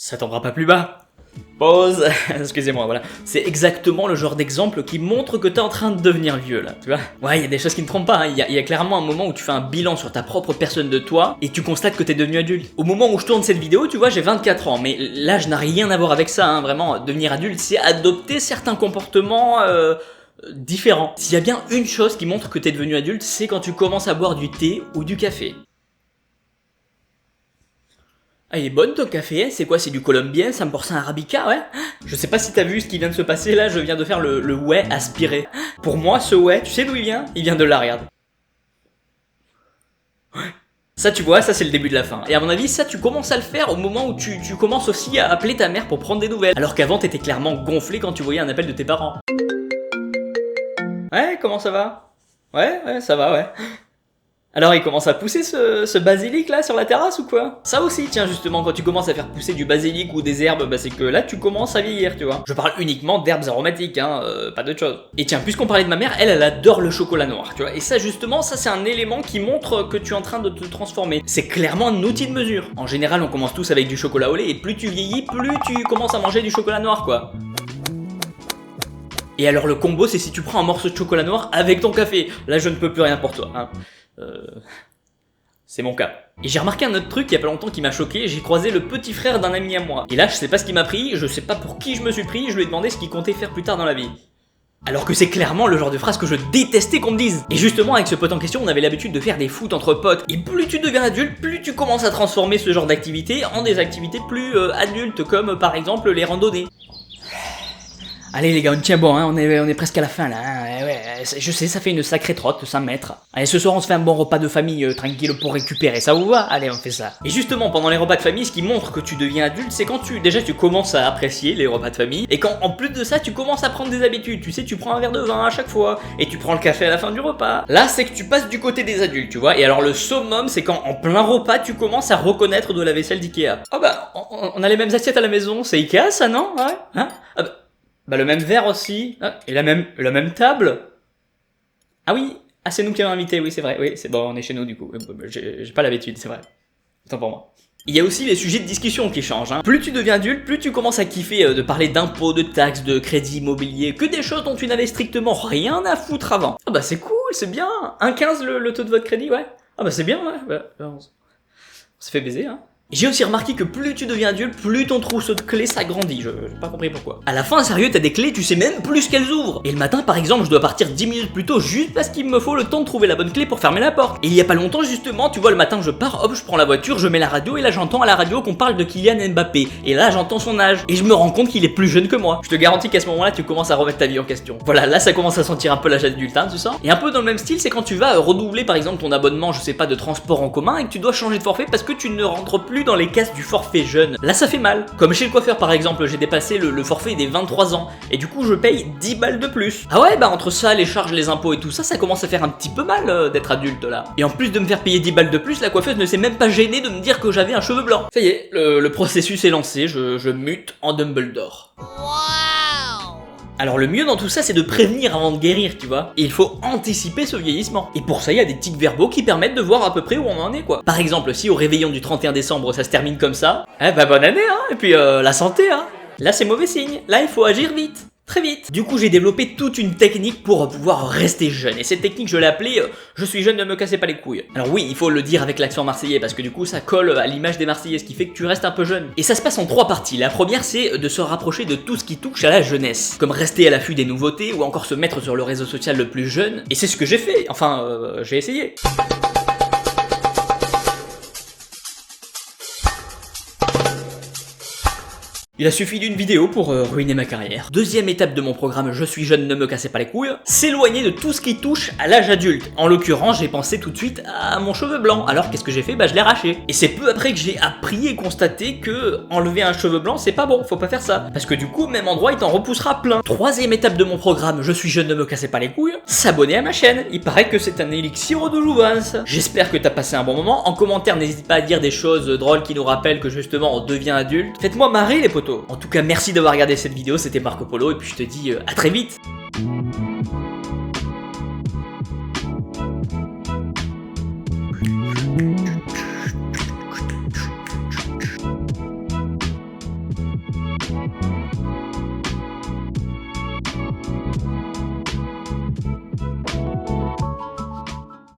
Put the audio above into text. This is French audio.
Ça tombera pas plus bas. Pause. Excusez-moi, voilà. C'est exactement le genre d'exemple qui montre que t'es en train de devenir vieux, là, tu vois. Ouais, il y a des choses qui ne trompent pas, hein. Il y a clairement un moment où tu fais un bilan sur ta propre personne de toi, et tu constates que t'es devenu adulte. Au moment où je tourne cette vidéo, tu vois, j'ai 24 ans, mais l'âge n'a rien à voir avec ça, hein. Vraiment, devenir adulte, c'est adopter certains comportements, différents. S'il y a bien une chose qui montre que t'es devenu adulte, c'est quand tu commences à boire du thé ou du café. Ah, il est bonne ton café, hein? C'est quoi? C'est du colombien, ça me porte un arabica, ouais? Je sais pas si t'as vu ce qui vient de se passer là, je viens de faire le ouais aspiré. Pour moi, ce ouais, tu sais d'où il vient? Il vient de là, regarde. Ça, tu vois, ça c'est le début de la fin. Et à mon avis, ça tu commences à le faire au moment où tu commences aussi à appeler ta mère pour prendre des nouvelles. Alors qu'avant, t'étais clairement gonflé quand tu voyais un appel de tes parents. Ouais, comment ça va? Ouais, ça va, ouais. Alors il commence à pousser ce basilic là sur la terrasse ou quoi? Ça aussi tiens justement quand tu commences à faire pousser du basilic ou des herbes, bah c'est que là tu commences à vieillir tu vois. Je parle uniquement d'herbes aromatiques hein, pas d'autre chose. Et tiens puisqu'on parlait de ma mère, elle adore le chocolat noir tu vois. Et ça justement ça c'est un élément qui montre que tu es en train de te transformer. C'est clairement un outil de mesure. En général on commence tous avec du chocolat au lait et plus tu vieillis plus tu commences à manger du chocolat noir quoi. Et alors le combo c'est si tu prends un morceau de chocolat noir avec ton café. Là je ne peux plus rien pour toi hein. C'est mon cas. Et j'ai remarqué un autre truc il y a pas longtemps qui m'a choqué, j'ai croisé le petit frère d'un ami à moi. Et là je sais pas ce qu'il m'a pris, je sais pas pour qui je me suis pris, je lui ai demandé ce qu'il comptait faire plus tard dans la vie. Alors que c'est clairement le genre de phrase que je détestais qu'on me dise. Et justement avec ce pote en question on avait l'habitude de faire des foot entre potes. Et plus tu deviens adulte, plus tu commences à transformer ce genre d'activité en des activités plus adultes comme par exemple les randonnées. Allez les gars, on tient bon, hein, on est presque à la fin là, hein, ouais, je sais, ça fait une sacrée trotte, 100 mètres. Allez, ce soir on se fait un bon repas de famille tranquille pour récupérer, ça vous va? Allez, on fait ça. Et justement, pendant les repas de famille, ce qui montre que tu deviens adulte, c'est quand tu commences à apprécier les repas de famille, et quand en plus de ça, tu commences à prendre des habitudes, tu sais, tu prends un verre de vin à chaque fois, et tu prends le café à la fin du repas. Là, c'est que tu passes du côté des adultes, tu vois, et alors le summum, c'est quand en plein repas, tu commences à reconnaître de la vaisselle d'Ikea. Oh bah, on a les mêmes assiettes à la maison, c'est Ikea ça, non? Ouais, hein? Ah bah le même verre aussi, ah, et la même table. Ah oui, ah c'est nous qui avons invité, oui c'est vrai, oui c'est bon on est chez nous du coup, j'ai pas l'habitude c'est vrai, autant pour moi. Il y a aussi les sujets de discussion qui changent, hein. Plus tu deviens adulte, plus tu commences à kiffer de parler d'impôts, de taxes, de crédits immobiliers, que des choses dont tu n'avais strictement rien à foutre avant. Ah bah c'est cool, c'est bien, 1,15 le taux de votre crédit, ouais. Ah bah c'est bien, ouais, bah, on se fait baiser, hein. J'ai aussi remarqué que plus tu deviens adulte, plus ton trousseau de clés s'agrandit, j'ai pas compris pourquoi. À la fin, sérieux, t'as des clés, tu sais même plus qu'elles ouvrent. Et le matin, par exemple, je dois partir 10 minutes plus tôt juste parce qu'il me faut le temps de trouver la bonne clé pour fermer la porte. Et il y a pas longtemps, justement, tu vois, le matin, je pars, hop, je prends la voiture, je mets la radio et là, j'entends à la radio qu'on parle de Kylian Mbappé. Et là, j'entends son âge. Et je me rends compte qu'il est plus jeune que moi. Je te garantis qu'à ce moment-là, tu commences à remettre ta vie en question. Voilà, là, ça commence à sentir un peu l'âge adulte, hein, tu sens. Et un peu dans le même style, c'est quand tu vas renouveler, par exemple, ton abonnement, je sais pas, de transport en commun et que tu dois changer de forfait parce que tu ne rentres plus dans les cases du forfait jeune. Là ça fait mal. Comme chez le coiffeur par exemple, j'ai dépassé le forfait des 23 ans et du coup je paye 10 balles de plus. Ah ouais bah entre ça, les charges, les impôts et tout ça, ça commence à faire un petit peu mal d'être adulte là. Et en plus de me faire payer 10 balles de plus, la coiffeuse ne s'est même pas gênée de me dire que j'avais un cheveu blanc. Ça y est, le processus est lancé, je mute en Dumbledore. Alors le mieux dans tout ça c'est de prévenir avant de guérir tu vois. Et il faut anticiper ce vieillissement. Et pour ça il y a des tics verbaux qui permettent de voir à peu près où on en est quoi. Par exemple si au réveillon du 31 décembre ça se termine comme ça, eh bah bonne année hein. Et puis la santé hein. Là c'est mauvais signe, là il faut agir vite. Très vite. Du coup j'ai développé toute une technique pour pouvoir rester jeune. Et cette technique je l'ai appelée je suis jeune ne me cassez pas les couilles. Alors oui il faut le dire avec l'accent marseillais parce que du coup ça colle à l'image des Marseillais, ce qui fait que tu restes un peu jeune. Et ça se passe en 3 parties. La première c'est de se rapprocher de tout ce qui touche à la jeunesse. Comme rester à l'affût des nouveautés ou encore se mettre sur le réseau social le plus jeune. Et c'est ce que j'ai fait, enfin j'ai essayé. Il a suffi d'une vidéo pour ruiner ma carrière. Deuxième étape de mon programme Je suis jeune, ne me cassez pas les couilles, s'éloigner de tout ce qui touche à l'âge adulte. En l'occurrence, j'ai pensé tout de suite à mon cheveu blanc. Alors qu'est-ce que j'ai fait? Bah je l'ai arraché. Et c'est peu après que j'ai appris et constaté que enlever un cheveu blanc, c'est pas bon, faut pas faire ça. Parce que du coup, au même endroit, il t'en repoussera plein. Troisième étape de mon programme Je suis jeune, ne me cassez pas les couilles, s'abonner à ma chaîne. Il paraît que c'est un élixir de jouvence. J'espère que t'as passé un bon moment. En commentaire, n'hésite pas à dire des choses drôles qui nous rappellent que justement on devient adulte. Faites-moi marrer les potos. En tout cas, merci d'avoir regardé cette vidéo, c'était Marco Polo, et puis je te dis à très vite.